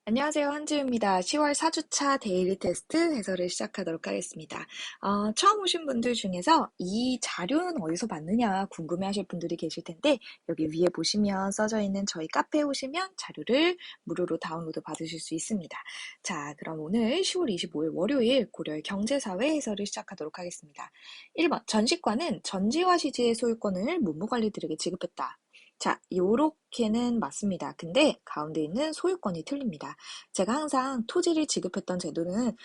안녕하세요. 한지우입니다. 10월 4주차 데일리 테스트 해설을 시작하도록 하겠습니다. 처음 오신 분들 중에서 이 자료는 어디서 봤느냐 궁금해하실 분들이 계실 텐데 여기 위에 보시면 써져 있는 저희 카페에 오시면 자료를 무료로 다운로드 받으실 수 있습니다. 자, 그럼 오늘 10월 25일 월요일 고려의 경제사회 해설을 시작하도록 하겠습니다. 1번, 전시과는 전지와 시지의 소유권을 문무관리들에게 지급했다. 자, 요렇게는 맞습니다. 근데 가운데 있는 소유권이 틀립니다. 제가 항상 토지를 지급했던 제도는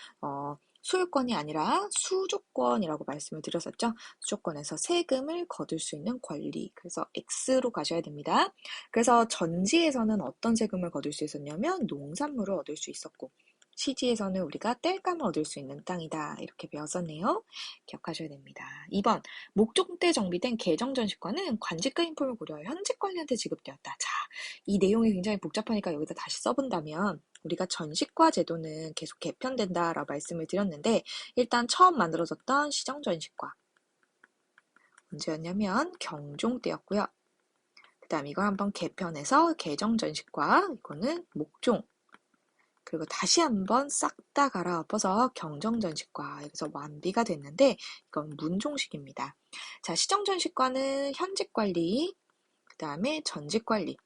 소유권이 아니라 수조권이라고 말씀을 드렸었죠. 수조권에서 세금을 거둘 수 있는 권리. 그래서 X로 가셔야 됩니다. 그래서 전지에서는 어떤 세금을 거둘 수 있었냐면 농산물을 얻을 수 있었고 시지에서는 우리가 땔감을 얻을 수 있는 땅이다. 이렇게 배웠었네요. 기억하셔야 됩니다. 2번, 목종 때 정비된 개정전시과는 관직과 인품을 고려하여 현직 관리한테 지급되었다. 자, 이 내용이 굉장히 복잡하니까 여기다 다시 써본다면 우리가 전시과 제도는 계속 개편된다라고 말씀을 드렸는데 일단 처음 만들어졌던 시정전시과 언제였냐면 경종 때였고요. 그 다음 이걸 한번 개편해서 개정전시과 이거는 목종 그리고 다시 한번 싹 다 갈아엎어서 경정전시과 여기서 완비가 됐는데 이건 문종식입니다. 자, 시정전시과는 현직관리, 그 다음에 전직관리,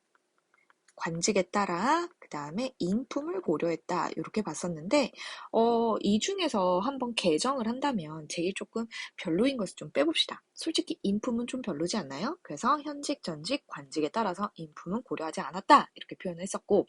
관직에 따라 그 다음에 인품을 고려했다 이렇게 봤었는데 이 중에서 한번 개정을 한다면 제일 조금 별로인 것을 좀 빼봅시다. 솔직히 인품은 좀 별로지 않나요? 그래서 현직, 전직, 관직에 따라서 인품은 고려하지 않았다 이렇게 표현을 했었고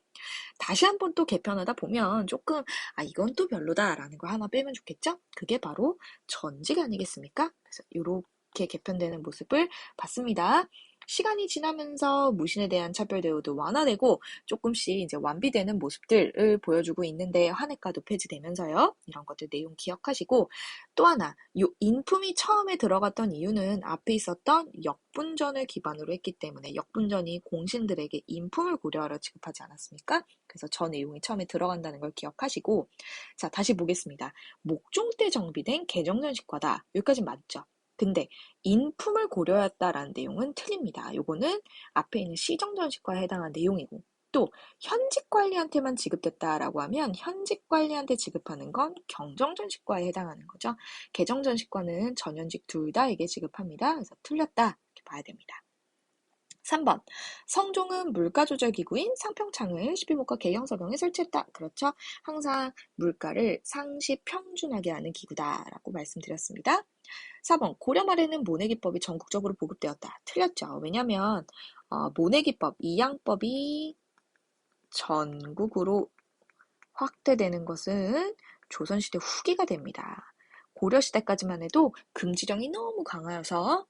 다시 한번 또 개편하다 보면 조금 이건 또 별로다라는 거 하나 빼면 좋겠죠? 그게 바로 전직 아니겠습니까? 그래서 이렇게 개편되는 모습을 봤습니다. 시간이 지나면서 무신에 대한 차별 대우도 완화되고 조금씩 이제 완비되는 모습들을 보여주고 있는데 환해가도 폐지되면서요. 이런 것들 내용 기억하시고 또 하나 요 인품이 처음에 들어갔던 이유는 앞에 있었던 역분전을 기반으로 했기 때문에 역분전이 공신들에게 인품을 고려하러 지급하지 않았습니까? 그래서 저 내용이 처음에 들어간다는 걸 기억하시고 자, 다시 보겠습니다. 목종 때 정비된 개정전시과다. 여기까지 맞죠? 근데 인품을 고려했다라는 내용은 틀립니다. 요거는 앞에 있는 시정전시과에 해당한 내용이고 또 현직 관리한테만 지급됐다라고 하면 현직 관리한테 지급하는 건 경정전시과에 해당하는 거죠. 개정전시과는 전현직 둘 다에게 지급합니다. 그래서 틀렸다 이렇게 봐야 됩니다. 3번. 성종은 물가조절기구인 상평창을 12목과 개경서경에 설치했다. 그렇죠? 항상 물가를 상시 평준하게 하는 기구다라고 말씀드렸습니다. 4번. 고려 말에는 모내기법이 전국적으로 보급되었다. 틀렸죠. 왜냐면 모내기법, 이양법이 전국으로 확대되는 것은 조선시대 후기가 됩니다. 고려시대까지만 해도 금지령이 너무 강하여서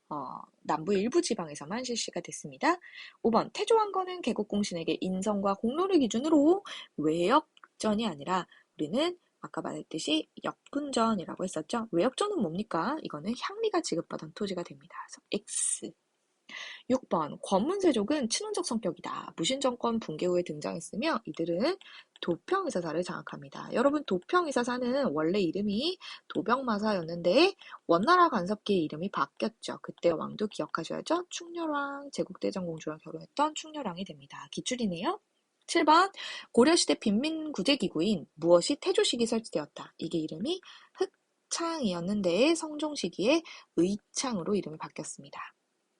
남부 일부 지방에서만 실시가 됐습니다. 5번 태조왕건은 개국공신에게 인성과 공로를 기준으로 외역전이 아니라 우리는 아까 말했듯이 역분전이라고 했었죠. 외역전은 뭡니까? 이거는 향리가 지급받은 토지가 됩니다. 그래서 X. 6번 권문세족은 친원적 성격이다. 무신정권 붕괴 후에 등장했으며 이들은 도평의사사를 장악합니다. 여러분 도평의사사는 원래 이름이 도병마사였는데 원나라 간섭기에 이름이 바뀌었죠. 그때 왕도 기억하셔야죠. 충렬왕, 제국대장공주랑 결혼했던 충렬왕이 됩니다. 기출이네요. 7번 고려시대 빈민구제기구인 무엇이 태조식이 설치되었다. 이게 이름이 흑창이었는데 성종 시기에 의창으로 이름이 바뀌었습니다.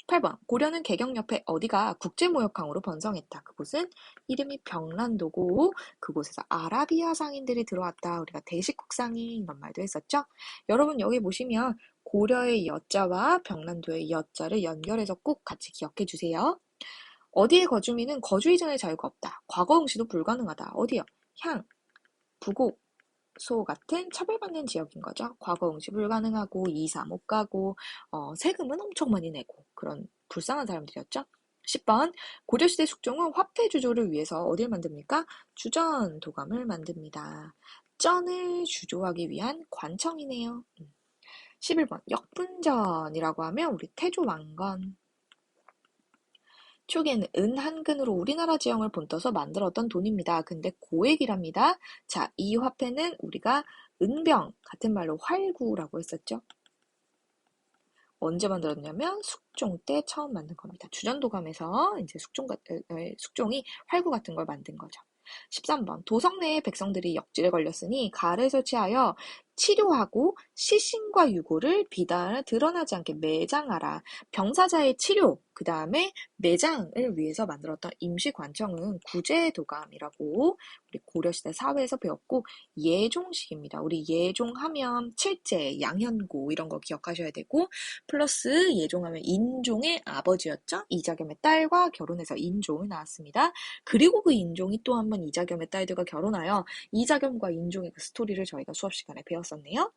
8번 고려는 개경 옆에 어디가 국제무역항으로 번성했다. 그곳은 이름이 병란도고 그곳에서 아라비아 상인들이 들어왔다. 우리가 대식국상인 이런 말도 했었죠. 여러분 여기 보시면 고려의 여자와 병란도의 여자를 연결해서 꼭 같이 기억해 주세요. 어디의 거주민은 거주 이전의 자유가 없다. 과거 응시도 불가능하다. 어디요? 향, 부곡, 소 같은 차별받는 지역인 거죠. 과거 응시 불가능하고 이사 못 가고 세금은 엄청 많이 내고 그런 불쌍한 사람들이었죠. 10번 고려시대 숙종은 화폐 주조를 위해서 어딜 만듭니까? 주전 도감을 만듭니다. 쩐을 주조하기 위한 관청이네요. 11번 역분전이라고 하면 우리 태조 왕건 초기에는 은 한근으로 우리나라 지형을 본떠서 만들었던 돈입니다. 근데 고액이랍니다. 자, 이 화폐는 우리가 은병, 같은 말로 활구라고 했었죠. 언제 만들었냐면 숙종 때 처음 만든 겁니다. 주전도감에서 이제 숙종이 활구 같은 걸 만든 거죠. 13번 도성 내의 백성들이 역질에 걸렸으니 가를 설치하여 치료하고 시신과 유골을 비단 드러나지 않게 매장하라. 병사자의 치료, 그 다음에 매장을 위해서 만들었던 임시관청은 구제도감이라고 우리 고려시대 사회에서 배웠고 예종식입니다. 우리 예종하면 칠제, 양현고 이런 거 기억하셔야 되고 플러스 예종하면 인종의 아버지였죠. 이자겸의 딸과 결혼해서 인종이 나왔습니다. 그리고 그 인종이 또 한 번 이자겸의 딸들과 결혼하여 이자겸과 인종의 그 스토리를 저희가 수업 시간에 배웠었네요.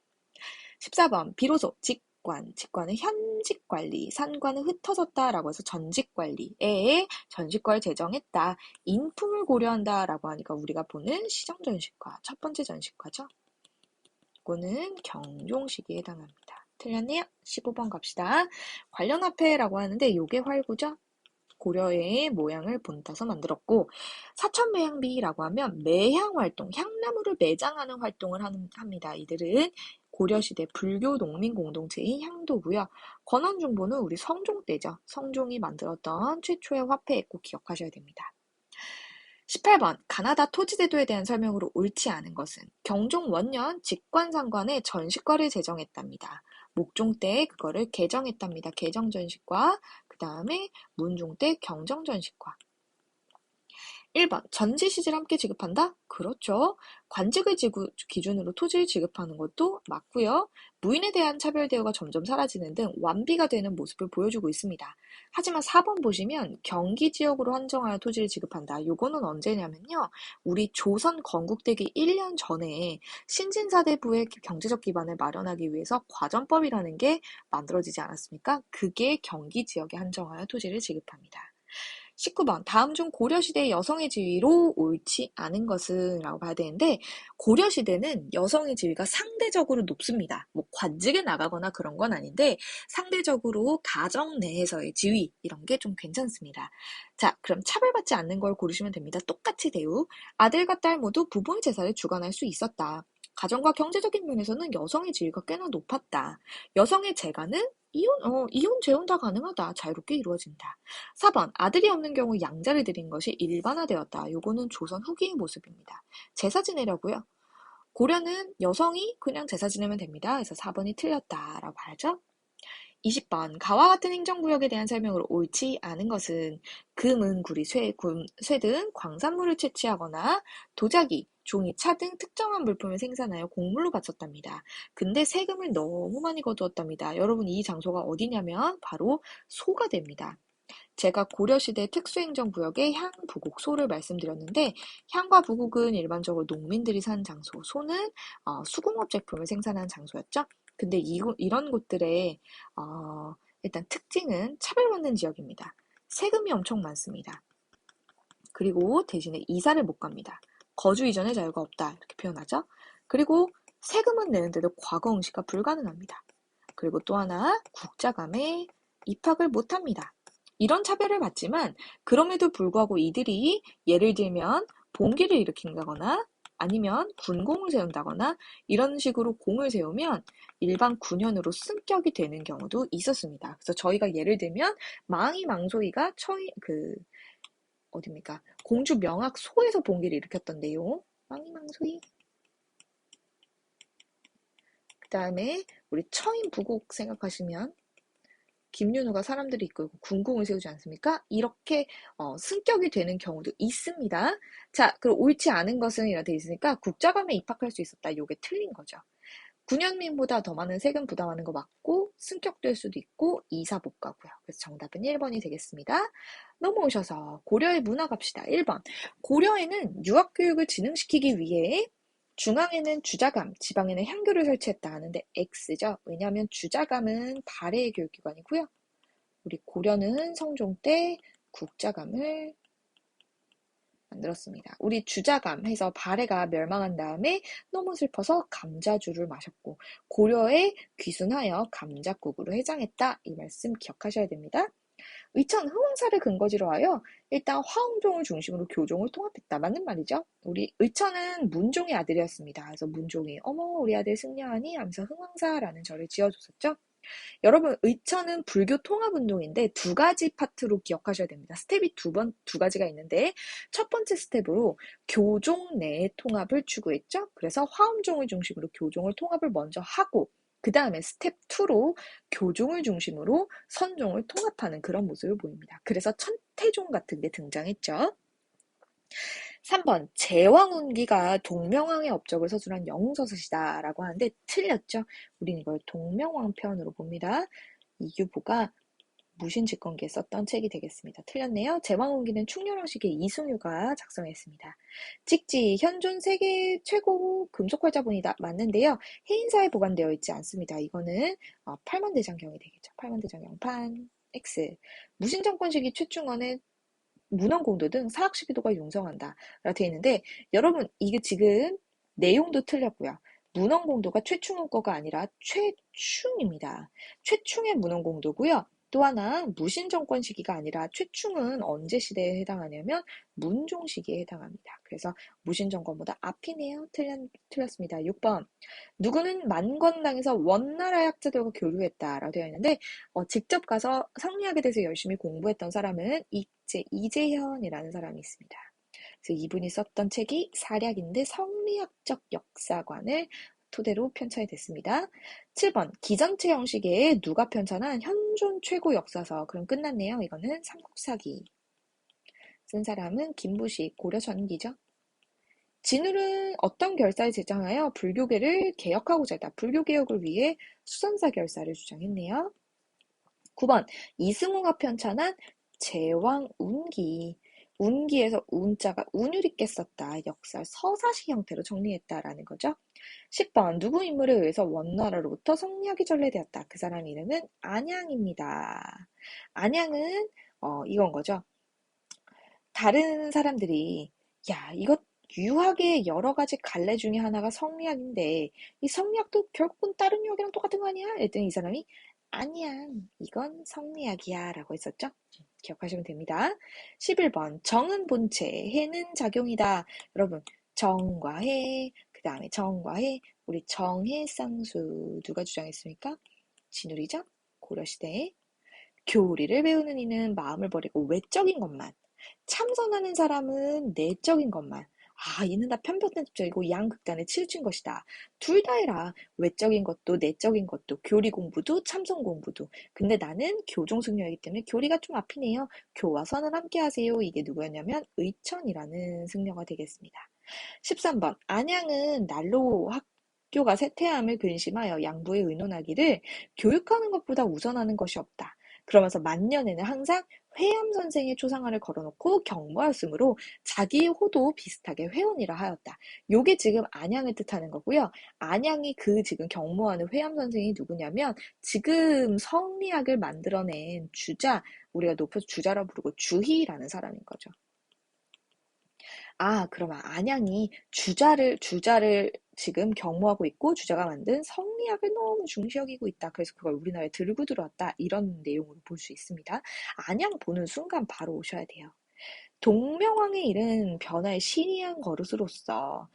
14번 비로소 직관, 직관은 현직관리, 산관은 흩어졌다라고 해서 전직관리에 전직과를 제정했다. 인품을 고려한다라고 하니까 우리가 보는 시정전식과 첫 번째 전식과죠. 이거는 경종식에 해당합니다. 틀렸네요. 15번 갑시다. 관련화폐라고 하는데 이게 활구죠. 고려의 모양을 본따서 만들었고 사천매향비라고 하면 매향활동, 향나무를 매장하는 활동을 합니다. 이들은 고려시대 불교 농민 공동체인 향도고요. 권한중보는 우리 성종 때죠. 성종이 만들었던 최초의 화폐 꼭 기억하셔야 됩니다. 18번 가나다 토지제도에 대한 설명으로 옳지 않은 것은 경종 원년 직관상관에 전식과를 제정했답니다. 목종 때 그거를 개정했답니다. 개정전식과 그 다음에 문종 때 경정전식과. 1번 전지시지를 함께 지급한다? 그렇죠. 관직을 기준으로 토지를 지급하는 것도 맞고요. 무인에 대한 차별 대우가 점점 사라지는 등 완비가 되는 모습을 보여주고 있습니다. 하지만 4번 보시면 경기 지역으로 한정하여 토지를 지급한다. 요거는 언제냐면요. 우리 조선 건국되기 1년 전에 신진사대부의 경제적 기반을 마련하기 위해서 과전법이라는 게 만들어지지 않았습니까? 그게 경기 지역에 한정하여 토지를 지급합니다. 19번 다음 중 고려시대의 여성의 지위로 옳지 않은 것은 라고 봐야 되는데 고려시대는 여성의 지위가 상대적으로 높습니다. 뭐 관직에 나가거나 그런 건 아닌데 상대적으로 가정 내에서의 지위 이런 게 좀 괜찮습니다. 자, 그럼 차별받지 않는 걸 고르시면 됩니다. 똑같이 대우. 아들과 딸 모두 부모의 재산을 주관할 수 있었다. 가정과 경제적인 면에서는 여성의 지위가 꽤나 높았다. 여성의 재가는 이혼, 재혼 다 가능하다. 자유롭게 이루어진다. 4번 아들이 없는 경우 양자를 드린 것이 일반화되었다. 요거는 조선 후기의 모습입니다. 제사 지내려고요. 고려는 여성이 그냥 제사 지내면 됩니다. 그래서 4번이 틀렸다라고 하죠. 20번 가와 같은 행정구역에 대한 설명으로 옳지 않은 것은 금, 은, 구리, 쇠 등 광산물을 채취하거나 도자기, 종이, 차 등 특정한 물품을 생산하여 곡물로 바쳤답니다. 근데 세금을 너무 많이 거두었답니다. 여러분 이 장소가 어디냐면 바로 소가 됩니다. 제가 고려시대 특수행정구역의 향, 부곡, 소를 말씀드렸는데 향과 부곡은 일반적으로 농민들이 사는 장소, 소는 수공업 제품을 생산하는 장소였죠. 근데 이런 곳들의 일단 특징은 차별받는 지역입니다. 세금이 엄청 많습니다. 그리고 대신에 이사를 못 갑니다. 거주 이전의 자유가 없다 이렇게 표현하죠. 그리고 세금은 내는데도 과거 응시가 불가능합니다. 그리고 또 하나 국자감에 입학을 못합니다. 이런 차별을 받지만 그럼에도 불구하고 이들이 예를 들면 봉기를 일으킨다거나 아니면 군공을 세운다거나 이런 식으로 공을 세우면 일반 군현으로 승격이 되는 경우도 있었습니다. 그래서 저희가 예를 들면 망이 망소이가 어딥니까? 공주 명학소에서 봉기를 일으켰던 내용. 망이 망소이. 그 다음에 우리 처인 부곡 생각하시면 김윤후가 사람들이 이끌고 군공을 세우지 않습니까? 이렇게 승격이 되는 경우도 있습니다. 자, 그리고 옳지 않은 것은 이라 되어 있으니까 국자감에 입학할 수 있었다. 요게 틀린 거죠. 군현민보다 더 많은 세금 부담하는 거 맞고 승격될 수도 있고 이사 못 가고요. 그래서 정답은 1번이 되겠습니다. 넘어오셔서 고려의 문화 갑시다. 1번 고려에는 유학교육을 진흥시키기 위해 중앙에는 주자감, 지방에는 향교를 설치했다 하는데 X죠. 왜냐하면 주자감은 발해의 교육기관이고요. 우리 고려는 성종 때 국자감을 만들었습니다. 우리 주자감 해서 발해가 멸망한 다음에 너무 슬퍼서 감자주를 마셨고 고려에 귀순하여 감자국으로 해장했다. 이 말씀 기억하셔야 됩니다. 의천 흥왕사를 근거지로 하여 일단 화웅종을 중심으로 교종을 통합했다. 맞는 말이죠. 우리 의천은 문종의 아들이었습니다. 그래서 문종이 어머 우리 아들 승려하니 하면서 흥왕사라는 절을 지어줬었죠. 여러분, 의처는 불교 통합운동인데 두 가지 파트로 기억하셔야 됩니다. 스텝이 두 가지가 있는데 첫 번째 스텝으로 교종 내의 통합을 추구했죠. 그래서 화엄종을 중심으로 교종을 통합을 먼저 하고 그 다음에 스텝 2로 교종을 중심으로 선종을 통합하는 그런 모습을 보입니다. 그래서 천태종 같은 게 등장했죠. 3번 제왕운기가 동명왕의 업적을 서술한 영웅서사시다 라고 하는데 틀렸죠. 우리는 이걸 동명왕편으로 봅니다. 이규보가 무신직권기에 썼던 책이 되겠습니다. 틀렸네요. 제왕운기는 충렬왕식의 이승유가 작성했습니다. 찍지 현존 세계 최고 금속활자본이다. 맞는데요. 해인사에 보관되어 있지 않습니다. 이거는 팔만대장경이 되겠죠. 팔만대장경판 X. 무신정권 시기 최충원의 문헌공도 등 사학시비도가 융성한다 라고 되어 있는데 여러분 이게 지금 내용도 틀렸고요. 문헌공도가 최충원 거가 아니라 최충입니다. 최충의 문헌공도고요. 또 하나 무신정권 시기가 아니라 최충은 언제 시대에 해당하냐면 문종 시기에 해당합니다. 그래서 무신정권보다 앞이네요. 틀렸습니다. 6번 누구는 만권당에서 원나라의 학자들과 교류했다라고 되어 있는데 직접 가서 성리학에 대해서 열심히 공부했던 사람은 이재현이라는 사람이 있습니다. 그래서 이분이 썼던 책이 사략인데 성리학적 역사관을 토대로 편찬이 됐습니다. 7번 기전체 형식의 누가 편찬한 현존 최고 역사서. 그럼 끝났네요. 이거는 삼국사기. 쓴 사람은 김부식 고려 전기죠. 진울은 어떤 결사에 제정하여 불교계를 개혁하고자 했다. 불교개혁을 위해 수선사 결사를 주장했네요. 9번 이승우가 편찬한 제왕운기. 운기에서 운자가 운율 있게 썼다. 역사를 서사시 형태로 정리했다라는 거죠. 10번 누구 인물에 의해서 원나라로부터 성리학이 전래되었다. 그 사람 이름은 안양입니다. 안양은 이건 거죠. 다른 사람들이 야 이거 유학의 여러 가지 갈래 중에 하나가 성리학인데 이 성리학도 결국은 다른 유학이랑 똑같은 거 아니야? 그랬더니 이 사람이 아니야 이건 성리학이야 라고 했었죠. 기억하시면 됩니다. 11번 정은 본체 해는 작용이다. 여러분 정과 해 그 다음에 정과 해 우리 정해쌍수 누가 주장했습니까? 진울이죠. 고려시대에 교리를 배우는 이는 마음을 버리고 외적인 것만 참선하는 사람은 내적인 것만 이는 다 편견적이고 양극단에 치우친 것이다. 둘 다 해라. 외적인 것도 내적인 것도 교리 공부도 참선 공부도. 근데 나는 교종 승려이기 때문에 교리가 좀 앞이네요. 교와 선을 함께 하세요. 이게 누구였냐면 의천이라는 승려가 되겠습니다. 13번 안양은 난로 학교가 쇠퇴함을 근심하여 양부에 의논하기를 교육하는 것보다 우선하는 것이 없다. 그러면서 만년에는 항상 회암 선생의 초상화를 걸어놓고 경모하였으므로 자기의 호도 비슷하게 회원이라 하였다. 요게 지금 안양을 뜻하는 거고요. 안양이 그 지금 경모하는 회암 선생이 누구냐면 지금 성리학을 만들어낸 주자, 우리가 높여서 주자라 부르고 주희라는 사람인 거죠. 그러면 안양이 주자를 지금 경모하고 있고 주자가 만든 성리학을 너무 중시 여기고 있다. 그래서 그걸 우리나라에 들고 들어왔다. 이런 내용으로 볼 수 있습니다. 안양 보는 순간 바로 오셔야 돼요. 동명왕에 이른 변화의 신이한 거릇으로서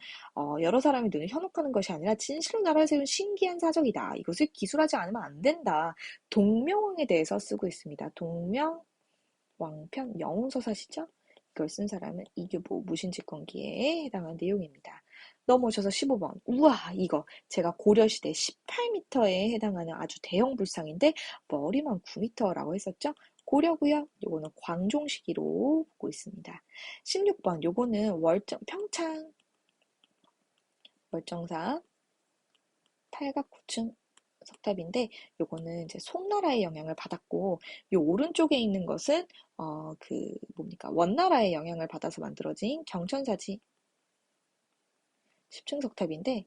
여러 사람의 눈을 현혹하는 것이 아니라 진실로 나라를 세운 신기한 사적이다. 이것을 기술하지 않으면 안 된다. 동명왕에 대해서 쓰고 있습니다. 동명왕편 영웅서사시죠? 이걸 쓴 사람은 이규보 무신직권기에 해당하는 내용입니다. 넘어오셔서 15번. 우와 이거 제가 고려시대 18m에 해당하는 아주 대형 불상인데 머리만 9m라고 했었죠. 고려고요. 요거는 광종 시기로 보고 있습니다. 16번 요거는 평창 월정사 팔각구층 석탑인데 요거는 이제 송나라의 영향을 받았고 요 오른쪽에 있는 것은 원나라의 영향을 받아서 만들어진 경천사지 10층 석탑인데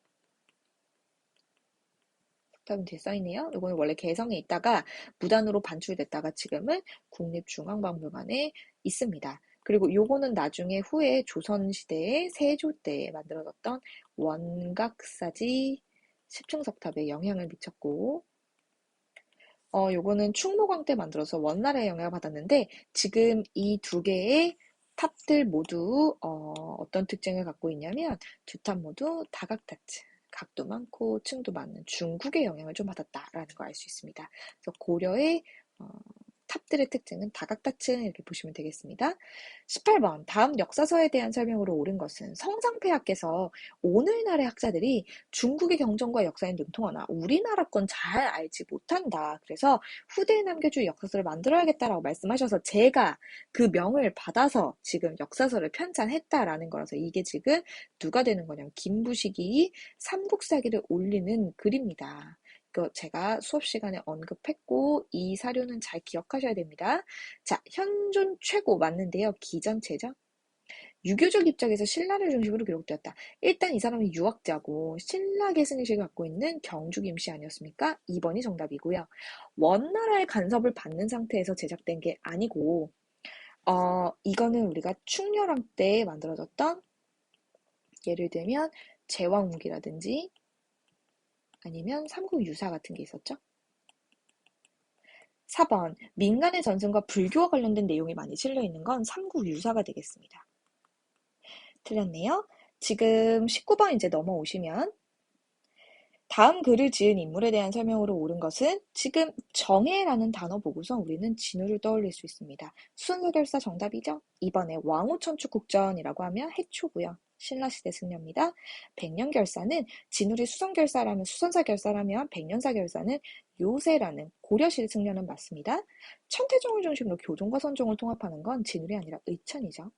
석탑은 뒤에 써있네요. 요거는 원래 개성에 있다가 무단으로 반출됐다가 지금은 국립중앙박물관에 있습니다. 그리고 요거는 나중에 후에 조선시대의 세조 때에 만들어졌던 원각사지 10층 석탑에 영향을 미쳤고 요거는 충무광 때 만들어서 원나라의 영향을 받았는데 지금 이 두 개의 탑들 모두 어떤 특징을 갖고 있냐면 두 탑 모두 다각타츠 각도 많고 층도 많은 중국의 영향을 좀 받았다라는 걸 알 수 있습니다. 그래서 고려의 탑들의 특징은 다각다층 이렇게 보시면 되겠습니다. 18번 다음 역사서에 대한 설명으로 옳은 것은 성상폐하께서 오늘날의 학자들이 중국의 경전과 역사에 능통하나 우리나라 건 잘 알지 못한다. 그래서 후대에 남겨줄 역사서를 만들어야겠다라고 말씀하셔서 제가 그 명을 받아서 지금 역사서를 편찬했다라는 거라서 이게 지금 누가 되는 거냐면 김부식이 삼국사기를 올리는 글입니다. 제가 수업 시간에 언급했고 이 사료는 잘 기억하셔야 됩니다. 자, 현존 최고 맞는데요. 기전체죠. 유교적 입장에서 신라를 중심으로 기록되었다. 일단 이 사람이 유학자고 신라 계승의식을 갖고 있는 경주 김씨 아니었습니까? 2번이 정답이고요. 원나라의 간섭을 받는 상태에서 제작된 게 아니고 이거는 우리가 충렬왕 때 만들어졌던 예를 들면 제왕웅기라든지 아니면 삼국유사 같은 게 있었죠. 4번 민간의 전승과 불교와 관련된 내용이 많이 실려있는 건 삼국유사가 되겠습니다. 틀렸네요. 지금 19번 이제 넘어오시면 다음 글을 지은 인물에 대한 설명으로 옳은 것은 지금 정해라는 단어 보고서 우리는 진우를 떠올릴 수 있습니다. 수선사결사 정답이죠? 이번에 왕후천축국전이라고 하면 해초고요. 신라시대 승려입니다. 백년결사는 진우리 수선결사라면 수선사결사라면 백년사결사는 요새라는 고려시대 승려는 맞습니다. 천태종을 중심으로 교종과 선종을 통합하는 건 진울이 아니라 의천이죠.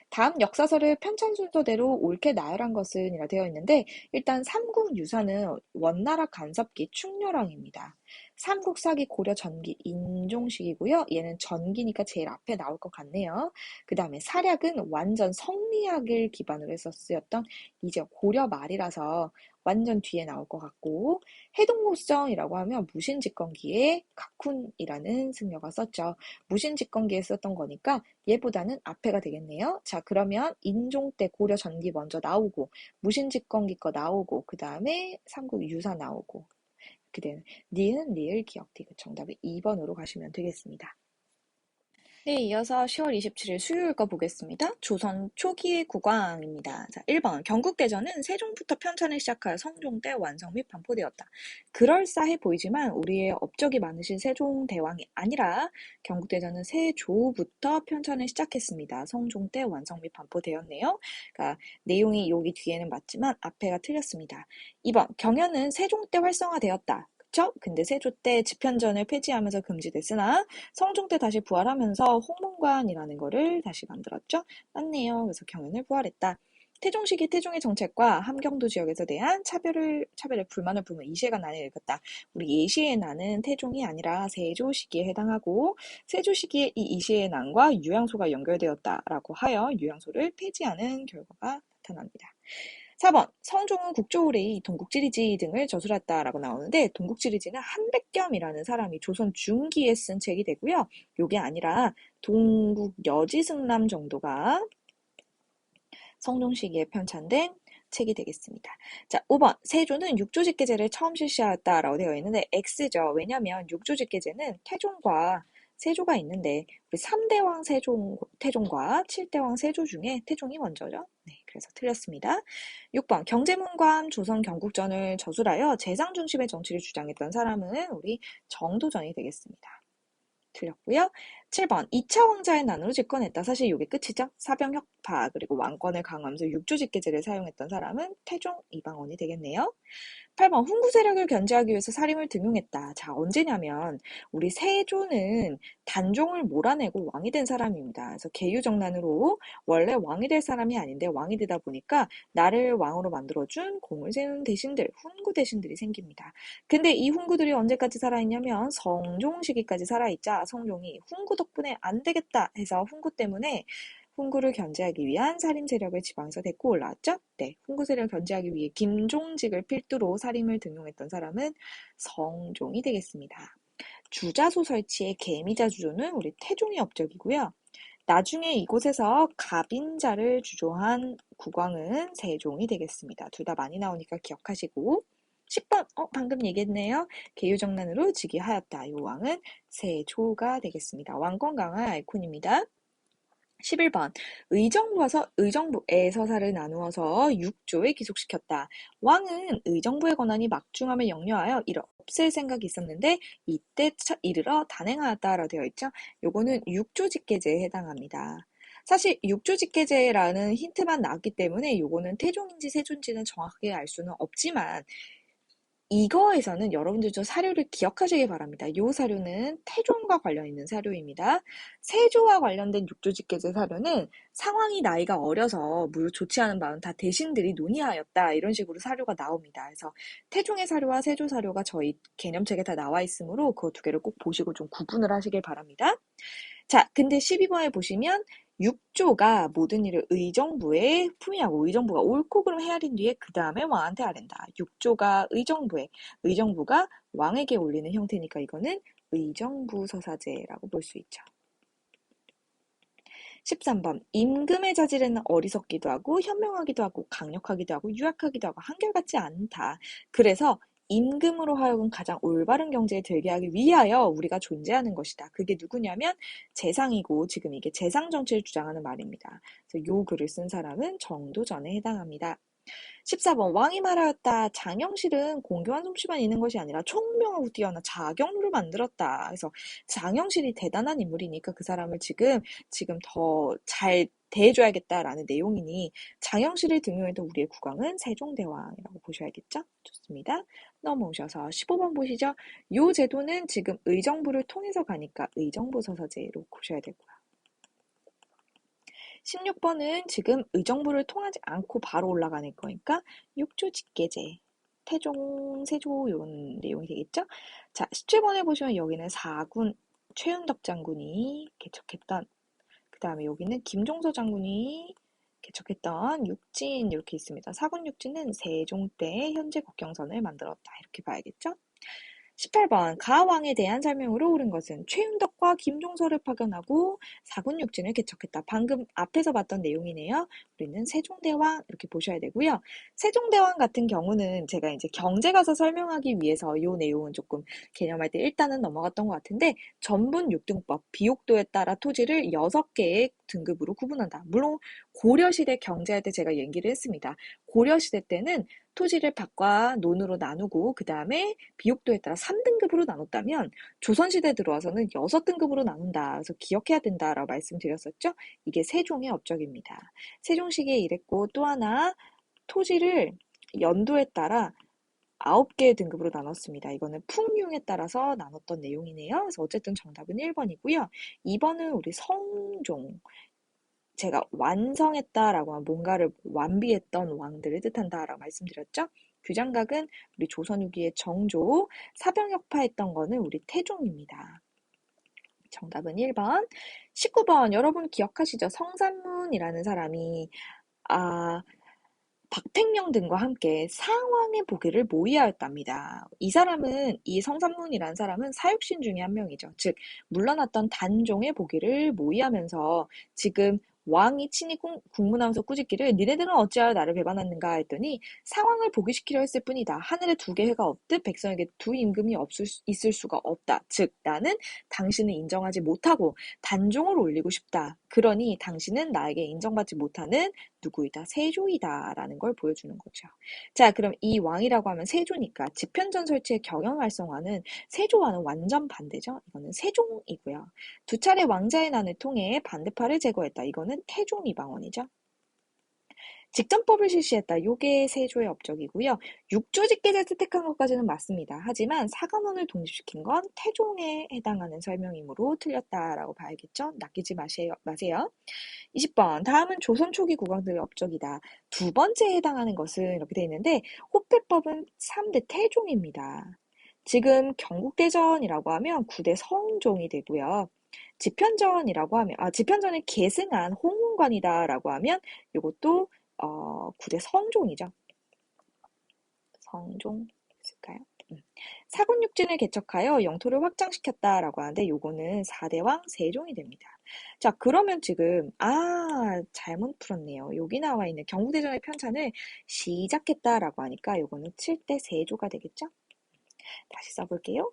다음 역사서를 편찬 순서대로 옳게 나열한 것은 이라 되어 있는데 일단 삼국유사는 원나라 간섭기 충렬왕입니다. 삼국사기 고려 전기 인종식이고요. 얘는 전기니까 제일 앞에 나올 것 같네요. 그 다음에 사략은 완전 성리학을 기반으로 해서 쓰였던 이제 고려 말이라서 완전 뒤에 나올 것 같고 해동고성이라고 하면 무신집권기에 각훈이라는 승려가 썼죠. 무신집권기에 썼던 거니까 얘보다는 앞에가 되겠네요. 자, 그러면 인종 때 고려 전기 먼저 나오고 무신집권기 거 나오고 그 다음에 삼국유사 나오고 이렇게 되는 니은, 리을, 기억, 디귿 정답이 2번으로 가시면 되겠습니다. 네, 이어서 10월 27일 수요일 거 보겠습니다. 조선 초기의 국왕입니다. 자, 1번 경국대전은 세종부터 편찬을 시작하여 성종 때 완성 및 반포되었다. 그럴싸해 보이지만 우리의 업적이 많으신 세종대왕이 아니라 경국대전은 세조부터 편찬을 시작했습니다. 성종 때 완성 및 반포되었네요. 그러니까 내용이 여기 뒤에는 맞지만 앞에가 틀렸습니다. 2번 경연은 세종 때 활성화되었다. 그쵸? 근데 세조 때 집현전을 폐지하면서 금지됐으나 성종 때 다시 부활하면서 홍문관이라는 거를 다시 만들었죠. 맞네요. 그래서 경연을 부활했다. 태종 시기 태종의 정책과 함경도 지역에서 대한 차별에 불만을 품은 이시해가 난을 일으켰다. 우리 예시의 난은 태종이 아니라 세조 시기에 해당하고 세조 시기에 이 이시의 난과 유양소가 연결되었다라고 하여 유양소를 폐지하는 결과가 나타납니다. 4번 성종은 국조의뢰이 동국지리지 등을 저술했다라고 나오는데 동국지리지는 한백겸이라는 사람이 조선 중기에 쓴 책이 되고요. 요게 아니라 동국여지승람 정도가 성종 시기에 편찬된 책이 되겠습니다. 자, 5번 세조는 육조직계제를 처음 실시하였다라고 되어 있는데 X죠. 왜냐하면 육조직계제는 태종과 세조가 있는데 우리 3대왕 태종과 7대왕 세조 중에 태종이 먼저죠. 네, 그래서 틀렸습니다. 6번 경제문관 조선 경국전을 저술하여 재상 중심의 정치를 주장했던 사람은 우리 정도전이 되겠습니다. 틀렸고요. 7번 2차 왕자의 난으로 집권했다. 사실 이게 끝이죠. 사병혁파 그리고 왕권을 강화하면서 육조직계제를 사용했던 사람은 태종 이방원이 되겠네요. 8번 훈구 세력을 견제하기 위해서 살인을 등용했다. 자, 언제냐면 우리 세조는 단종을 몰아내고 왕이 된 사람입니다. 그래서 계유정난으로 원래 왕이 될 사람이 아닌데 왕이 되다 보니까 나를 왕으로 만들어준 공을 세운 대신들, 훈구 대신들이 생깁니다. 근데 이 훈구들이 언제까지 살아있냐면 성종 시기까지 살아있자 성종이 훈구 덕분에 안 되겠다 해서 훈구 때문에 훈구를 견제하기 위한 살림 세력을 지방에서 데리고 올라왔죠. 네, 훈구 세력을 견제하기 위해 김종직을 필두로 살림을 등용했던 사람은 성종이 되겠습니다. 주자소 설치의 개미자 주조는 우리 태종의 업적이고요. 나중에 이곳에서 갑인자를 주조한 국왕은 세종이 되겠습니다. 둘 다 많이 나오니까 기억하시고 10번 방금 얘기했네요. 계유정난으로 즉위하였다. 이 왕은 세조가 되겠습니다. 왕권 강화 아이콘입니다. 11번 의정부의 서사를 나누어서 6조에 기속시켰다. 왕은 의정부의 권한이 막중함을 역류하여 이를 없앨 생각이 있었는데 이때 이르러 단행하였다라고 되어 있죠. 요거는 6조 직계제에 해당합니다. 사실 6조 직계제라는 힌트만 나왔기 때문에 요거는 태종인지 세조인지는 정확하게 알 수는 없지만 이거에서는 여러분들 좀 사료를 기억하시기 바랍니다. 이 사료는 태종과 관련 있는 사료입니다. 세조와 관련된 육조직계제 사료는 상황이 나이가 어려서 무릇 좋지 않은 마음 다 대신들이 논의하였다. 이런 식으로 사료가 나옵니다. 그래서 태종의 사료와 세조 사료가 저희 개념책에 다 나와 있으므로 그 두 개를 꼭 보시고 좀 구분을 하시길 바랍니다. 자, 근데 12번에 보시면 6조가 모든 일을 의정부에 품위하고 의정부가 옳고 그름 헤아린 뒤에 그 다음에 왕한테 아랜다. 6조가 의정부가 왕에게 올리는 형태니까 이거는 의정부 서사제라고 볼 수 있죠. 13번 임금의 자질에는 어리석기도 하고 현명하기도 하고 강력하기도 하고 유약하기도 하고 한결같지 않다. 그래서 임금으로 하여금 가장 올바른 경제에 들게 하기 위하여 우리가 존재하는 것이다. 그게 누구냐면 재상이고 지금 이게 재상 정치를 주장하는 말입니다. 그래서 요 글을 쓴 사람은 정도전에 해당합니다. 14번 왕이 말하였다. 장영실은 공교한 솜씨만 있는 것이 아니라 총명하고 뛰어난 자경루를 만들었다. 그래서 장영실이 대단한 인물이니까 그 사람을 지금 더 잘 대해줘야겠다라는 내용이니 장영실을 등용해도 우리의 국왕은 세종대왕이라고 보셔야겠죠? 좋습니다. 넘어오셔서 15번 보시죠. 요 제도는 지금 의정부를 통해서 가니까 의정부 서서제로 보셔야 되고요. 16번은 지금 의정부를 통하지 않고 바로 올라가는 거니까 육조 직계제, 태종, 세조 이런 내용이 되겠죠? 자, 17번에 보시면 여기는 사군 최윤덕 장군이 개척했던 그 다음에 여기는 김종서 장군이 개척했던 육진 이렇게 있습니다. 사군 육진은 세종 때 현재 국경선을 만들었다 이렇게 봐야겠죠? 18번 가왕에 대한 설명으로 옳은 것은 최윤덕과 김종서를 파견하고 사군육진을 개척했다. 방금 앞에서 봤던 내용이네요. 우리는 세종대왕 이렇게 보셔야 되고요. 세종대왕 같은 경우는 제가 이제 경제 가서 설명하기 위해서 이 내용은 조금 개념할 때 일단은 넘어갔던 것 같은데 전분 6등법 비옥도에 따라 토지를 6개의 등급으로 구분한다. 물론 고려시대 경제할 때 제가 얘기를 했습니다. 고려시대 때는 토지를 밭과 논으로 나누고 그 다음에 비옥도에 따라 3등급으로 나눴다면 조선시대 들어와서는 6등급으로 나눈다. 그래서 기억해야 된다라고 말씀드렸었죠. 이게 세종의 업적입니다. 세종시기에 이랬고 또 하나 토지를 연도에 따라 9개의 등급으로 나눴습니다. 이거는 풍융에 따라서 나눴던 내용이네요. 그래서 어쨌든 정답은 1번이고요. 2번은 우리 성종. 제가 완성했다라고 하면 뭔가를 완비했던 왕들을 뜻한다라고 말씀드렸죠. 규장각은 우리 조선 후기의 정조, 사병역파했던 거는 우리 태종입니다. 정답은 1번. 19번 여러분 기억하시죠? 성산문이라는 사람이 박택명 등과 함께 상왕의 보기를 모의하였답니다. 이 성산문이라는 사람은 사육신 중에 한 명이죠. 즉 물러났던 단종의 보기를 모의하면서 지금 왕이 친히 국문하면서 꾸짖기를 니네들은 어찌하여 나를 배반하는가 했더니 상황을 보기시키려 했을 뿐이다. 하늘에 두 개 해가 없듯 백성에게 두 임금이 있을 수가 없다. 즉 나는 당신을 인정하지 못하고 단종을 올리고 싶다. 그러니 당신은 나에게 인정받지 못하는 누구이다? 세조이다. 라는 걸 보여주는 거죠. 자, 그럼 이 왕이라고 하면 세조니까 집현전 설치의 경영 활성화는 세조와는 완전 반대죠. 이거는 세종이고요. 두 차례 왕자의 난을 통해 반대파를 제거했다. 이거는 태종이방원이죠. 직전법을 실시했다. 요게 세조의 업적이고요. 육조직계를 채택한 것까지는 맞습니다. 하지만 사관원을 독립시킨 건 태종에 해당하는 설명이므로 틀렸다라고 봐야겠죠. 낚이지 마세요. 20번 다음은 조선 초기 국왕들의 업적이다. 두 번째에 해당하는 것은 이렇게 되어 있는데 호패법은 3대 태종입니다. 지금 경국대전이라고 하면 9대 성종이 되고요. 집현전이라고 하면 집현전을 계승한 홍문관이다라고 하면 이것도 9대 성종이죠. 성종 있을까요? 사군육진을 개척하여 영토를 확장시켰다라고 하는데 요거는 4대왕 세종이 됩니다. 자, 그러면 지금 잘못 풀었네요. 여기 나와 있는 경국대전의 편찬을 시작했다라고 하니까 요거는 7대 세조가 되겠죠? 다시 써볼게요.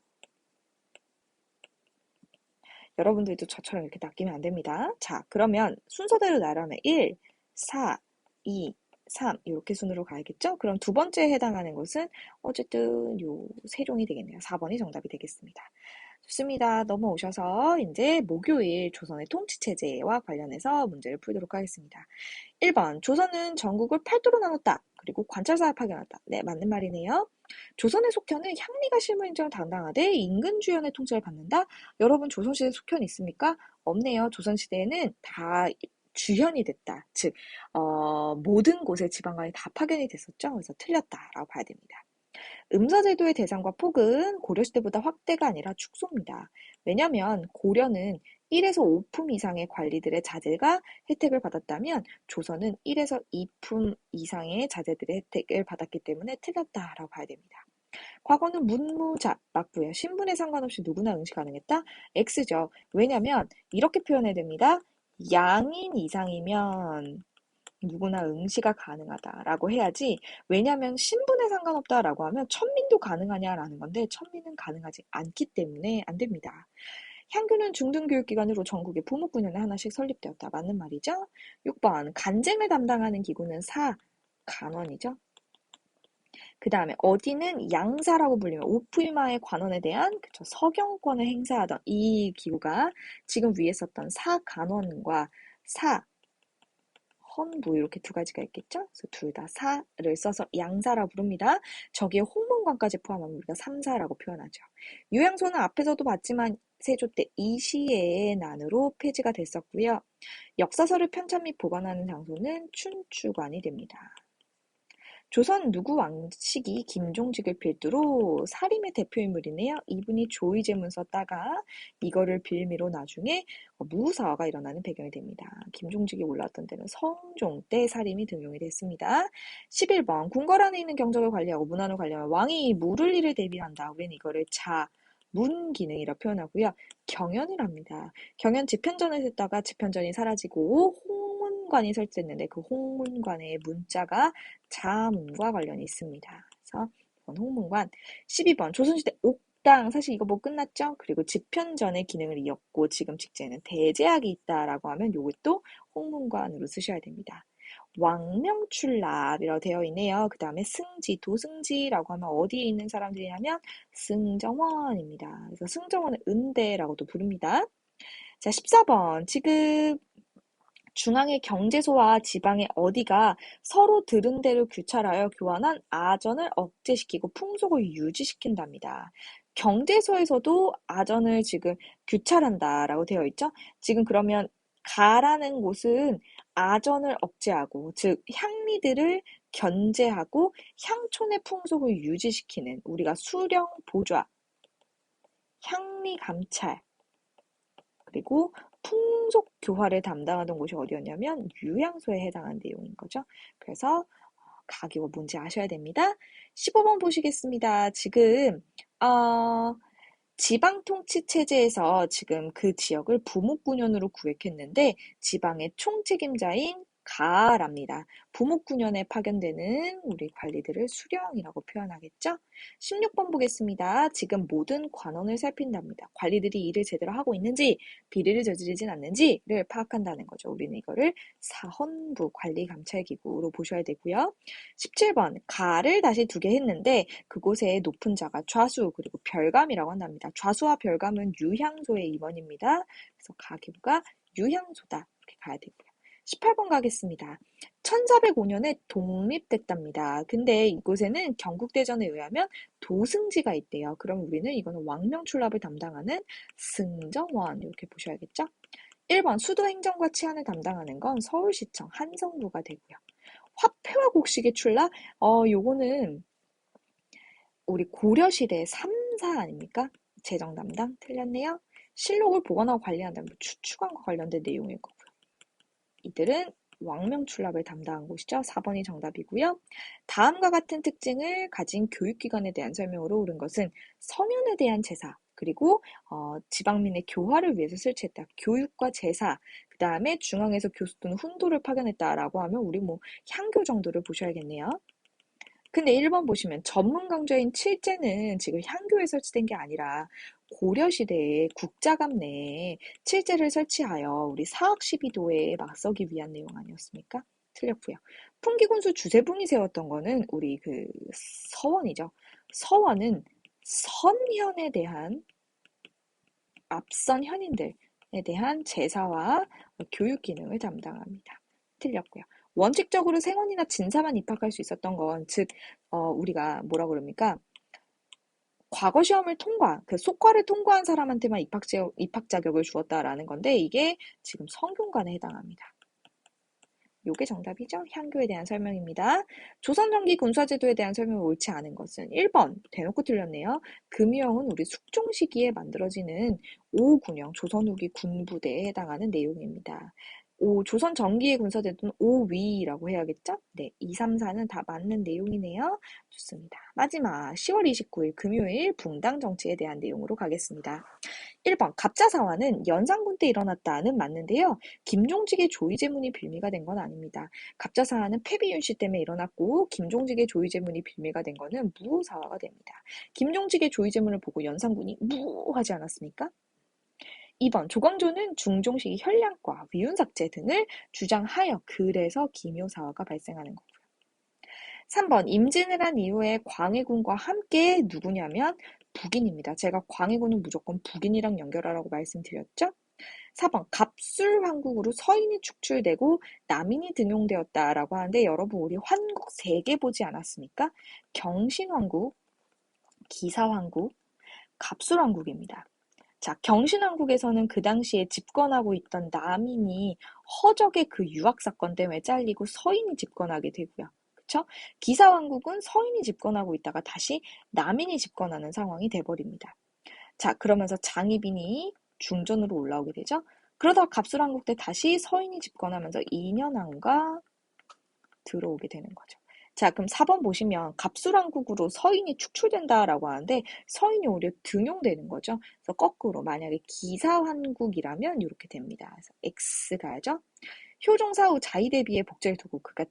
여러분들도 저처럼 이렇게 낚이면 안 됩니다. 자, 그러면 순서대로 나라면 1, 4, 2, 3 이렇게 순으로 가야겠죠? 그럼 두 번째에 해당하는 것은 어쨌든 요 세종이 되겠네요. 4번이 정답이 되겠습니다. 좋습니다. 넘어오셔서 이제 목요일 조선의 통치체제와 관련해서 문제를 풀도록 하겠습니다. 1번 조선은 전국을 8도로 나눴다. 그리고 관찰사를 파견했다. 네, 맞는 말이네요. 조선의 속현은 향리가 실무행정을 담당하되 인근주연의 통치를 받는다. 여러분 조선시대 속현 있습니까? 없네요. 조선시대에는 다 주현이 됐다. 즉 모든 곳에 지방관이 다 파견이 됐었죠. 그래서 틀렸다라고 봐야 됩니다. 음서제도의 대상과 폭은 고려시대보다 확대가 아니라 축소입니다. 왜냐하면 고려는 1에서 5품 이상의 관리들의 자제가 혜택을 받았다면 조선은 1에서 2품 이상의 자제들의 혜택을 받았기 때문에 틀렸다라고 봐야 됩니다. 과거는 문무자 맞고요. 신분에 상관없이 누구나 응시 가능했다? X죠. 왜냐하면 이렇게 표현해야 됩니다. 양인 이상이면 누구나 응시가 가능하다라고 해야지. 왜냐하면 신분에 상관없다라고 하면 천민도 가능하냐라는 건데 천민은 가능하지 않기 때문에 안 됩니다. 향교는 중등교육기관으로 전국에 부목군연에 하나씩 설립되었다. 맞는 말이죠? 6번 간쟁을 담당하는 기구는 간원이죠. 그 다음에 어디는 양사라고 불리며 오프이마의 관원에 대한 서경권을 행사하던 이 기구가 지금 위에 썼던 사간원과 헌부 이렇게 두 가지가 있겠죠? 그래서 둘 다 사를 써서 양사라 부릅니다. 저기에 홍문관까지 포함하면 우리가 삼사라고 표현하죠. 요양소는 앞에서도 봤지만 세조 때 이시의 난으로 폐지가 됐었고요. 역사서를 편찬 및 보관하는 장소는 춘추관이 됩니다. 조선 누구 왕시기 김종직을 필두로 사림의 대표인물이네요. 이분이 조의제문 썼다가 이거를 빌미로 나중에 무사화가 일어나는 배경이 됩니다. 김종직이 올라왔던 때는 성종 때 사림이 등용이 됐습니다. 11번 궁궐 안에 있는 경적을 관리하고 문안을 관리하면 왕이 물을 일을 대비한다. 우리는 이거를 문 기능이라 표현하고요. 경연을 합니다. 경연 집현전을 했다가 집현전이 사라지고 홍문관이 설치됐는데 그 홍문관의 문자가 자문과 관련이 있습니다. 그래서 이번 홍문관 12번 조선시대 옥당 사실 이거 뭐 끝났죠? 그리고 집현전의 기능을 이었고 지금 직제에는 대제학이 있다라고 하면 요것도 홍문관으로 쓰셔야 됩니다. 왕명출납이라고 되어 있네요. 그 다음에 승지, 도승지라고 하면 어디에 있는 사람들이냐면 승정원입니다. 그래서 승정원은 은대라고도 부릅니다. 자, 14번. 지금 중앙의 경제소와 지방의 어디가 서로 들은 대로 규찰하여 교환한 아전을 억제시키고 풍속을 유지시킨답니다. 경제소에서도 아전을 지금 규찰한다라고 되어 있죠. 지금 그러면 가라는 곳은 아전을 억제하고 즉 향리들을 견제하고 향촌의 풍속을 유지시키는 우리가 수령 보좌, 향리 감찰 그리고 풍속 교화를 담당하던 곳이 어디였냐면 유양소에 해당하는 내용인 거죠. 그래서 가기가 뭔지 아셔야 됩니다. 15번 보시겠습니다. 지금 지방통치체제에서 지금 그 지역을 부목군현으로 구획했는데 지방의 총책임자인 가랍니다. 부목군현에 파견되는 우리 관리들을 수령이라고 표현하겠죠? 16번 보겠습니다. 지금 모든 관원을 살핀답니다. 관리들이 일을 제대로 하고 있는지 비리를 저지르진 않는지를 파악한다는 거죠. 우리는 이거를 사헌부 관리감찰기구로 보셔야 되고요. 17번 가를 다시 두게 했는데 그곳에 높은 자가 좌수 그리고 별감이라고 한답니다. 좌수와 별감은 유향소의 임원입니다. 그래서 가기부가 유향소다 이렇게 가야 되고요. 18번 가겠습니다. 1405년에 독립됐답니다. 근데 이곳에는 경국대전에 의하면 도승지가 있대요. 그럼 우리는 이거는 왕명출납을 담당하는 승정원 이렇게 보셔야겠죠? 1번 수도 행정과 치안을 담당하는 건 서울시청 한성부가 되고요. 화폐와 곡식의 출납? 요거는 우리 고려시대 3사 아닙니까? 재정 담당 틀렸네요. 실록을 보관하고 관리한다면 추추관과 관련된 내용일 거고요. 이들은 왕명출납을 담당한 곳이죠. 4번이 정답이고요. 다음과 같은 특징을 가진 교육기관에 대한 설명으로 옳은 것은 서민에 대한 제사, 그리고 지방민의 교화를 위해서 설치했다. 교육과 제사, 그 다음에 중앙에서 교수 또는 훈도를 파견했다라고 하면 우리 향교 정도를 보셔야겠네요. 근데 1번 보시면 전문 강좌인 칠제는 지금 향교에 설치된 게 아니라 고려시대에 국자갑 내에 칠제를 설치하여 우리 사학 시비도에 맞서기 위한 내용 아니었습니까? 틀렸고요. 풍기군수 주세붕이 세웠던 거는 우리 그 서원이죠. 서원은 선현에 대한 앞선 현인들에 대한 제사와 교육 기능을 담당합니다. 틀렸고요. 원칙적으로 생원이나 진사만 입학할 수 있었던 건, 즉, 우리가 뭐라 그럽니까? 과거 시험을 그 속과를 통과한 사람한테만 입학 자격을 주었다라는 건데, 이게 지금 성균관에 해당합니다. 요게 정답이죠? 향교에 대한 설명입니다. 조선전기 군사제도에 대한 설명이 옳지 않은 것은 1번, 대놓고 틀렸네요. 금유형은 우리 숙종 시기에 만들어지는 오군영, 조선 후기 군부대에 해당하는 내용입니다. 조선 전기의 군사제도는 오위라고 해야겠죠? 네, 2, 3, 4는 다 맞는 내용이네요. 좋습니다. 마지막 10월 29일 금요일 붕당 정치에 대한 내용으로 가겠습니다. 1번 갑자사화는 연산군 때 일어났다는 맞는데요. 김종직의 조의제문이 빌미가 된 건 아닙니다. 갑자사화는 패비윤씨 때문에 일어났고 김종직의 조의제문이 빌미가 된 거는 무사화가 됩니다. 김종직의 조의제문을 보고 연산군이 무하지 않았습니까? 2번 조광조는 중종식이 혈량과 위운삭제 등을 주장하여 그래서 기묘사화가 발생하는 거고요. 3번 임진을 한 이후에 광해군과 함께 누구냐면 북인입니다. 제가 광해군은 무조건 북인이랑 연결하라고 말씀드렸죠? 4번 갑술왕국으로 서인이 축출되고 남인이 등용되었다라고 하는데 여러분 우리 환국 3개 보지 않았습니까? 경신왕국, 기사왕국, 갑술왕국입니다. 자, 경신왕국에서는 그 당시에 집권하고 있던 남인이 허적의 그 유학사건 때문에 잘리고 서인이 집권하게 되고요. 그쵸? 기사왕국은 서인이 집권하고 있다가 다시 남인이 집권하는 상황이 돼버립니다. 자, 그러면서 장희빈이 중전으로 올라오게 되죠. 그러다가 갑술왕국 때 다시 서인이 집권하면서 이년왕후가 들어오게 되는 거죠. 자, 그럼 4번 보시면 갑술왕국으로 서인이 축출된다라고 하는데 서인이 오히려 등용되는 거죠. 그래서 거꾸로 만약에 기사환국이라면 이렇게 됩니다. 그래서 X 가야죠. 효종사후 자의대비의 복제를 두고 그가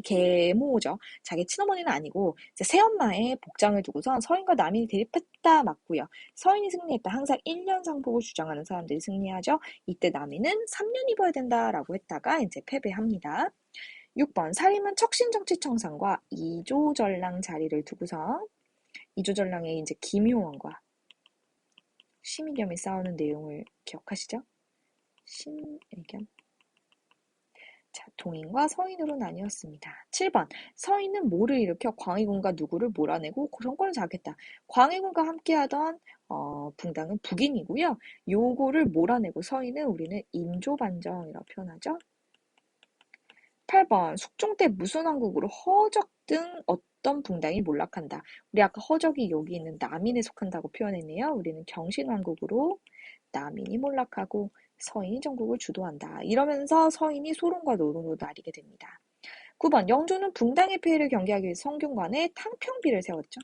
계모죠. 자기 친어머니는 아니고 이제 새엄마의 복장을 두고선 서인과 남인이 대립했다 맞고요. 서인이 승리했다. 항상 1년 상복을 주장하는 사람들이 승리하죠. 이때 남인은 3년 입어야 된다라고 했다가 이제 패배합니다. 6번 살림은 척신정치청산과 이조전랑 자리를 두고서 이조전랑의 이제 김효원과 심의겸이 싸우는 내용을 기억하시죠? 심의겸. 자, 동인과 서인으로 나뉘었습니다. 7번 서인은 모를 일으켜 광해군과 누구를 몰아내고 정권을 장악했다. 광해군과 함께하던 붕당은 북인이고요. 요거를 몰아내고 서인은 우리는 인조반정이라고 표현하죠. 8번 숙종 때 무슨 왕국으로 허적 등 어떤 붕당이 몰락한다. 우리 아까 허적이 여기 있는 남인에 속한다고 표현했네요. 우리는 경신왕국으로 남인이 몰락하고 서인이 전국을 주도한다. 이러면서 서인이 소론과 노론으로 나뉘게 됩니다. 9번 영조는 붕당의 폐해를 경계하기 위해 성균관에 탕평비를 세웠죠.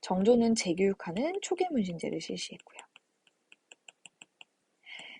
정조는 재교육하는 초계문신제를 실시했고요.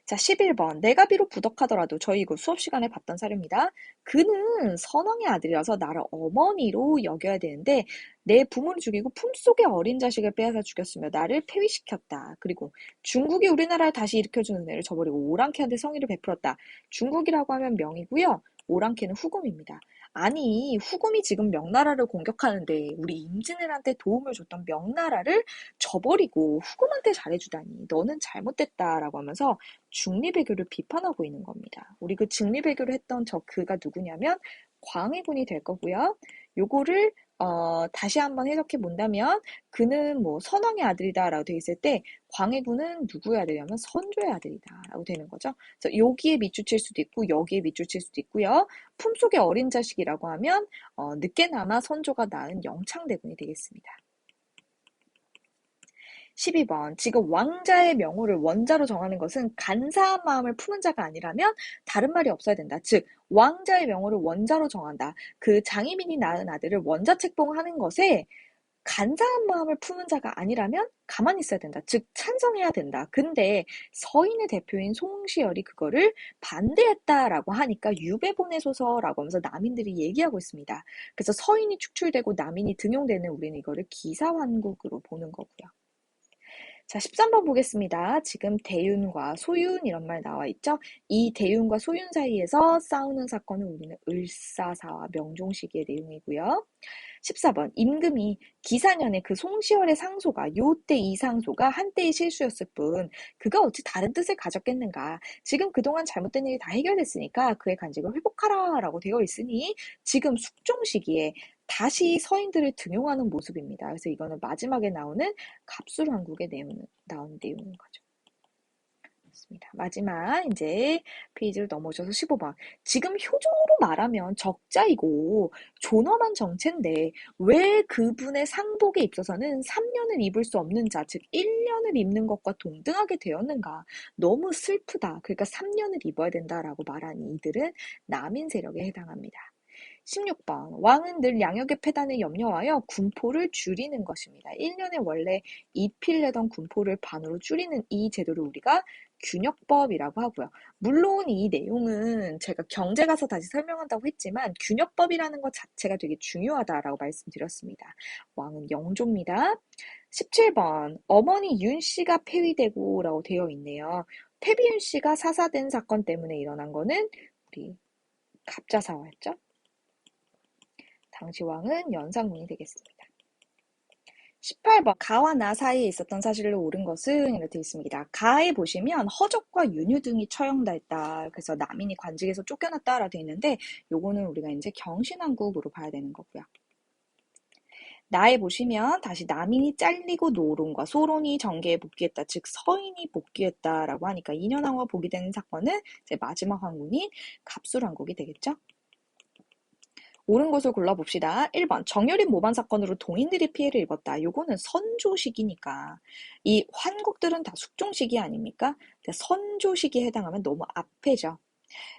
자, 11번. 내가 비록 부덕하더라도 저희 이거 수업 시간에 봤던 사료입니다. 그는 선왕의 아들이라서 나를 어머니로 여겨야 되는데 내 부모를 죽이고 품속의 어린 자식을 빼앗아 죽였으며 나를 폐위시켰다. 그리고 중국이 우리나라를 다시 일으켜주는 애를 저버리고 오랑캐한테 성의를 베풀었다. 중국이라고 하면 명이고요. 오랑캐는 후금입니다. 아니, 후금이 지금 명나라를 공격하는데 우리 임진왜란때 도움을 줬던 명나라를 저버리고 후금한테 잘해주다니 너는 잘못됐다라고 하면서 중리배교를 비판하고 있는 겁니다. 우리 그 중리배교를 했던 그가 누구냐면 광해군이 될 거고요. 요거를 다시 한번 해석해 본다면 그는 뭐 선왕의 아들이다라고 돼 있을 때 광해군은 누구의 아들이냐면 선조의 아들이다라고 되는 거죠. 그래서 여기에 밑줄칠 수도 있고 여기에 밑줄칠 수도 있고요. 품속의 어린 자식이라고 하면 늦게나마 선조가 낳은 영창대군이 되겠습니다. 12번. 지금 왕자의 명호를 원자로 정하는 것은 간사한 마음을 품은 자가 아니라면 다른 말이 없어야 된다. 즉 왕자의 명호를 원자로 정한다. 그 장희빈이 낳은 아들을 원자 책봉하는 것에 간사한 마음을 품은 자가 아니라면 가만히 있어야 된다. 즉 찬성해야 된다. 근데 서인의 대표인 송시열이 그거를 반대했다라고 하니까 유배 보내소서라고 하면서 남인들이 얘기하고 있습니다. 그래서 서인이 축출되고 남인이 등용되는 우리는 이거를 기사환국으로 보는 거고요. 자, 13번 보겠습니다. 지금 대윤과 소윤 이런 말 나와 있죠? 이 대윤과 소윤 사이에서 싸우는 사건을 우리는 을사사와 명종시기의 내용이고요. 14번 임금이 기사년에 그 송시열의 상소가 요때 이 상소가 한때의 실수였을 뿐 그가 어찌 다른 뜻을 가졌겠는가. 지금 그동안 잘못된 일이 다 해결됐으니까 그의 간직을 회복하라 라고 되어 있으니 지금 숙종 시기에 다시 서인들을 등용하는 모습입니다. 그래서 이거는 마지막에 나오는 갑술왕국의 내용, 나온 내용인 거죠. 맞습니다. 마지막 이제 페이지를 넘어오셔서 15번. 지금 효종으로 말하면 적자이고 존엄한 정체인데 왜 그분의 상복에 있어서는 3년을 입을 수 없는 자, 즉 1년을 입는 것과 동등하게 되었는가. 너무 슬프다. 그러니까 3년을 입어야 된다라고 말하니 이들은 남인 세력에 해당합니다. 16번. 왕은 늘 양역의 폐단을 염려하여 군포를 줄이는 것입니다. 1년에 원래 2필 내던 군포를 반으로 줄이는 이 제도를 우리가 균역법이라고 하고요. 물론 이 내용은 제가 경제 가서 다시 설명한다고 했지만 균역법이라는 것 자체가 되게 중요하다라고 말씀드렸습니다. 왕은 영조입니다. 17번. 어머니 윤 씨가 폐위되고 라고 되어 있네요. 태비윤 씨가 사사된 사건 때문에 일어난 거는 우리 갑자사화였죠? 당시 왕은 연산군이 되겠습니다. 18번 가와 나 사이에 있었던 사실을 옳은 것은 이렇게 되어 있습니다. 가에 보시면 허적과 윤유 등이 처형됐다. 그래서 남인이 관직에서 쫓겨났다라고 되어 있는데 요거는 우리가 이제 경신왕국으로 봐야 되는 거고요. 나에 보시면 다시 남인이 잘리고 노론과 소론이 정계에 복귀했다. 즉 서인이 복귀했다라고 하니까 인현왕후가 복귀되는 사건은 이제 마지막 왕국인 갑술왕국이 되겠죠. 옳은 것을 골라봅시다. 1번 정열인 모반 사건으로 동인들이 피해를 입었다. 요거는 선조시기니까 이 환국들은 다 숙종시기 아닙니까? 선조시기에 해당하면 너무 앞에죠.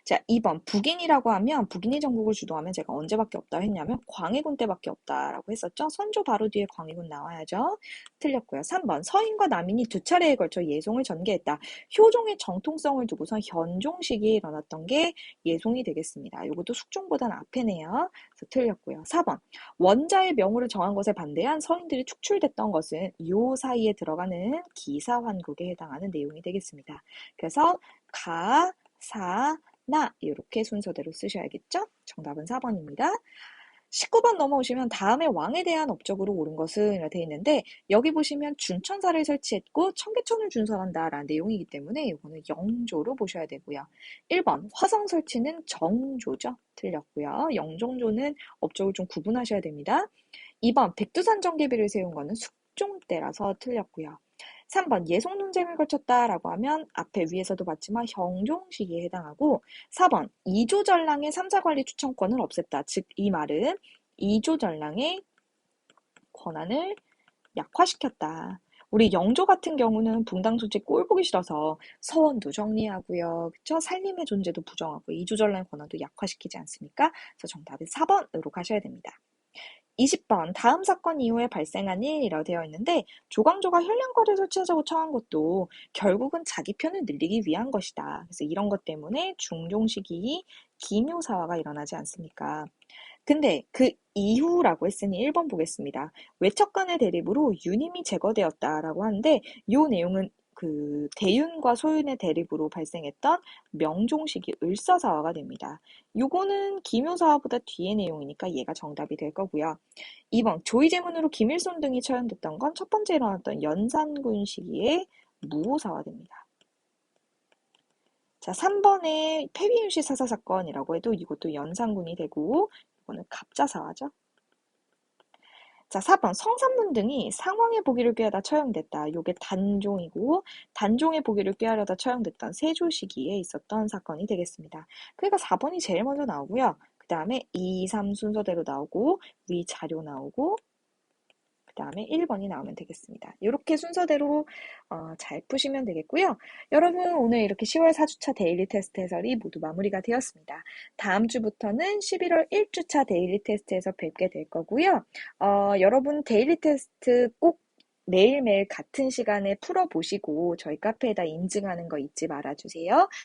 자, 2번 북인이라고 하면 북인이 전국을 주도하면 제가 언제밖에 없다 했냐면 광해군 때밖에 없다라고 했었죠. 선조 바로 뒤에 광해군 나와야죠. 틀렸고요. 3번 서인과 남인이 두 차례에 걸쳐 예송을 전개했다. 효종의 정통성을 두고선 현종 시기에 일어났던 게 예송이 되겠습니다. 이것도 숙종보다는 앞에네요. 그래서 틀렸고요. 4번 원자의 명호를 정한 것에 반대한 서인들이 축출됐던 것은 요 사이에 들어가는 기사환국에 해당하는 내용이 되겠습니다. 그래서 가, 사, 나 이렇게 순서대로 쓰셔야겠죠? 정답은 4번입니다. 19번 넘어오시면 다음에 왕에 대한 업적으로 옳은 것은 이렇게 되어 있는데 여기 보시면 준천사를 설치했고 청계천을 준설한다라는 내용이기 때문에 이거는 영조로 보셔야 되고요. 1번 화성 설치는 정조죠. 틀렸고요. 영종조는 업적을 좀 구분하셔야 됩니다. 2번 백두산 정계비를 세운 거는 숙종 때라서 틀렸고요. 3번 예속 논쟁을 거쳤다라고 하면 앞에 위에서도 봤지만 형종 시기에 해당하고 4번 이조전랑의 삼사관리 추천권을 없앴다. 즉 이 말은 이조전랑의 권한을 약화시켰다. 우리 영조 같은 경우는 붕당수직 꼴 보기 싫어서 서원도 정리하고요. 그쵸? 살림의 존재도 부정하고 이조전랑의 권한도 약화시키지 않습니까? 그래서 정답은 4번으로 가셔야 됩니다. 20번 다음 사건 이후에 발생한 일이라고 되어 있는데 조광조가 현량과를 설치하자고 청한 것도 결국은 자기 편을 늘리기 위한 것이다. 그래서 이런 것 때문에 중종 시기 기묘사화가 일어나지 않습니까? 근데 그 이후라고 했으니 1번 보겠습니다. 외척 간의 대립으로 윤임이 제거되었다라고 하는데 이 내용은 그 대윤과 소윤의 대립으로 발생했던 명종시기 을사사화가 됩니다. 요거는 기묘사화보다 뒤의 내용이니까 얘가 정답이 될 거고요. 2번 조의제문으로 김일손 등이 처형됐던 건 첫 번째 일어났던 연산군 시기의 무호사화 됩니다. 자, 3번에 패비윤씨 사사 사건이라고 해도 이것도 연산군이 되고 이거는 갑자사화죠. 자, 4번 성산문 등이 상왕의 보기를 꾀하다 처형됐다. 요게 단종이고 단종의 보기를 꾀하려다 처형됐던 세조 시기에 있었던 사건이 되겠습니다. 그러니까 4번이 제일 먼저 나오고요. 그 다음에 2, 3 순서대로 나오고 위 자료 나오고 그 다음에 1번이 나오면 되겠습니다. 이렇게 순서대로 잘 푸시면 되겠고요. 여러분 오늘 이렇게 10월 4주차 데일리 테스트 해설이 모두 마무리가 되었습니다. 다음 주부터는 11월 1주차 데일리 테스트에서 뵙게 될 거고요. 여러분 데일리 테스트 꼭 매일매일 같은 시간에 풀어보시고 저희 카페에다 인증하는 거 잊지 말아주세요.